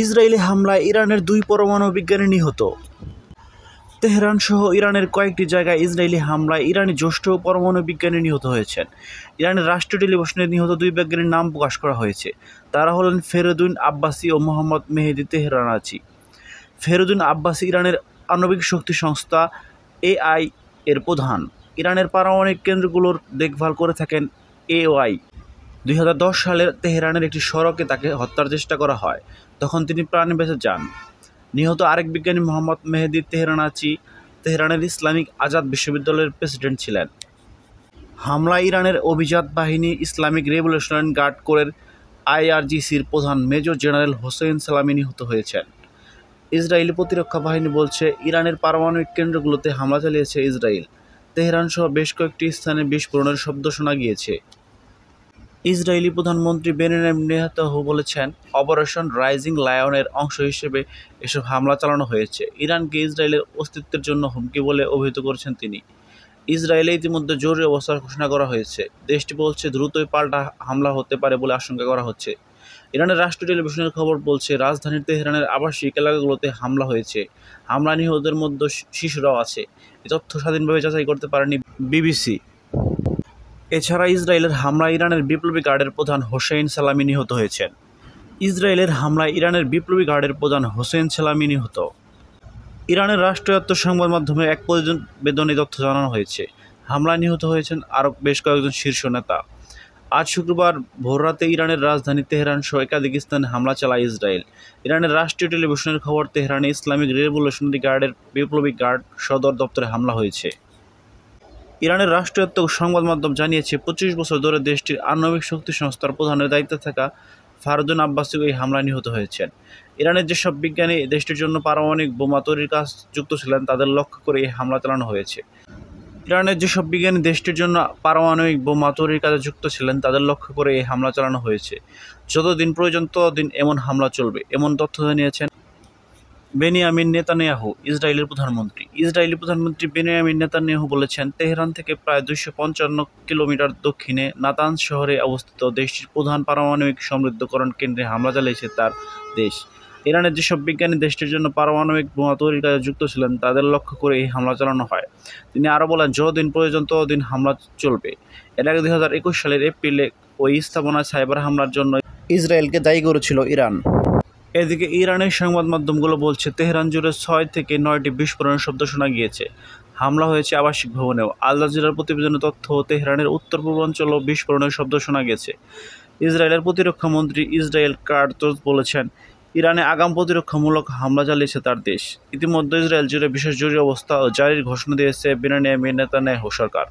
Israeli হামলায় ইরানের 2 পরমাণু বিজ্ঞানী নিহত। তেহরান সহ ইরানের কয়েকটি জায়গায় ইসরায়েলি হামলায় ইরানি জ্যেষ্ঠ পরমাণু বিজ্ঞানী নিহত হয়েছেন। ইরানের রাষ্ট্রীয় টেলিভিশনে নিহত 2 বিজ্ঞানীর নাম প্রকাশ করা হয়েছে। তারা হলেন ফেরদৌন আব্বাসি ও মোহাম্মদ মেহেদি তেহরানাচি। ফেরদৌন আব্বাসি ইরানের আণবিক শক্তি সংস্থা AI এর প্রধান। ইরানের পারমাণবিক কেন্দ্রগুলোর দেখভাল করে থাকেন AI। 2010 সালে তেহরানের একটি সড়কে তাকে হত্যার চেষ্টা করা হয়, তখন তিনি প্রাণে বেঁচে যান। নিহত আরেক বিজ্ঞানী মোহাম্মদ মেহেদি তেহরানাচি তেহরানের ইসলামিক আজাদ বিশ্ববিদ্যালয়ের প্রেসিডেন্ট ছিলেন। হামলায় ইরানের অভিজাত বাহিনী ইসলামিক রেভলিউশনারি গার্ড কোরের IRGCর প্রধান মেজর জেনারেল হোসেইন সালামি নিহত হয়েছেন। ইসরায়েলি প্রতিরক্ষা বাহিনী বলছে, ইরানের পারমাণবিক কেন্দ্রগুলোতে হামলা চালিয়েছে ইসরায়েল। তেহরান সহ বেশ কয়েকটি স্থানে বিস্ফোরণের শব্দ শোনা গিয়েছে। ইসরায়েলি প্রধানমন্ত্রী বেনিয়ামিন নেতানিয়াহু বলেছেন, অপারেশন রাইজিং লায়নের অংশ হিসেবে এসব হামলা চালানো হয়েছে। ইরানকে ইসরায়েলের অস্তিত্বের জন্য হুমকি বলে অভিহিত করেছেন তিনি। ইসরায়েলে ইতিমধ্যে জরুরি অবস্থা ঘোষণা করা হয়েছে। দেশটি বলছে, দ্রুতই পাল্টা হামলা হতে পারে বলে আশঙ্কা করা হচ্ছে। ইরানের রাষ্ট্রীয় টেলিভিশনের খবর বলছে, রাজধানীর তেহরানের আবাসিক এলাকাগুলোতে হামলা হয়েছে। হামলা নিহতদের মধ্যে শিশুরাও আছে। এই তথ্য স্বাধীনভাবে যাচাই করতে পারেনি BBC। এছাড়া ইসরায়েলের হামলায় ইরানের বিপ্লবী গার্ডের প্রধান হোসেইন সালামি নিহত হয়েছেন। ইসরায়েলের হামলায় ইরানের বিপ্লবী গার্ডের প্রধান হোসেইন সালামি নিহত। ইরানের রাষ্ট্রায়ত্ত সংবাদ মাধ্যমে এক প্রতিবেদনে তথ্য জানানো হয়েছে। হামলায় নিহত হয়েছেন আরও বেশ কয়েকজন শীর্ষ নেতা। আজ শুক্রবার ভোররাতে ইরানের রাজধানী তেহরান সহ একাধিক স্থানে হামলা চালায় ইসরায়েল। ইরানের রাষ্ট্রীয় টেলিভিশনের খবর, তেহরানে ইসলামিক রেভলিউশনারি গার্ডের বিপ্লবী গার্ড সদর দপ্তরে হামলা হয়েছে। ইরানের রাষ্ট্রায়ত্ত সংবাদ মাধ্যম জানিয়েছে, 25 বছর ধরে দেশটির আণবিক শক্তি সংস্থার প্রধানের দায়িত্বে থাকা ফেরদৌন আব্বাসি এই হামলায় নিহত হয়েছেন। ইরানের যেসব বিজ্ঞানী দেশটির জন্য পারমাণবিক বোমা তৈরির কাজ যুক্ত ছিলেন, তাদের লক্ষ্য করে এই হামলা চালানো হয়েছে। ইরানের যেসব বিজ্ঞানী দেশটির জন্য পারমাণবিক বোমা তৈরির কাজে যুক্ত ছিলেন, তাদের লক্ষ্য করে এই হামলা চালানো হয়েছে। যতদিন প্রয়োজন ততদিন এমন হামলা চলবে, এমন তথ্য জানিয়েছেন বেনিয়ামিন নেতানিয়াহু, ইসরায়েলের প্রধানমন্ত্রী। ইসরায়েলি প্রধানমন্ত্রী বেনিয়ামিন নেতানিয়াহু বলেছেন, তেহরান থেকে প্রায় 255 কিলোমিটার দক্ষিণে নাতানজ শহরে অবস্থিত দেশটির প্রধান পারমাণবিক সমৃদ্ধকরণ কেন্দ্রে হামলা চালিয়েছে তার দেশ। ইরানের যেসব বিজ্ঞানী দেশটির জন্য পারমাণবিক বোমা তৈরির কাজে যুক্ত ছিলেন, তাদের লক্ষ্য করে এই হামলা চালানো হয়। তিনি আরও বলেন, যতদিন প্রয়োজন ততদিন হামলা চলবে। এর আগে 2021 সালের এপ্রিলে ওই স্থাপনায় সাইবার হামলার জন্য ইসরায়েলকে দায়ী করেছিল ইরান। এদিকে ইরানের সংবাদ মাধ্যমগুলো বলছে, তেহরান জুড়ে 6 থেকে 9টি বিস্ফোরণের শব্দ শোনা গিয়েছে। হামলা হয়েছে আবাসিক ভবনেও। আল জাজিরার প্রতিবেদনে তথ্য, তেহরানের উত্তর পূর্বাঞ্চলেও বিস্ফোরণের শব্দ শোনা গেছে। ইসরায়েলের প্রতিরক্ষা মন্ত্রী ইসরায়েল কাটজ বলেছেন, ইরানে আগাম প্রতিরক্ষামূলক হামলা চালিয়েছে তার দেশ। ইতিমধ্যে ইসরায়েল জুড়ে বিশেষ জরুরি অবস্থা জারির ঘোষণা দিয়েছে বেনিয়ামিন নেতানিয়াহু সরকার।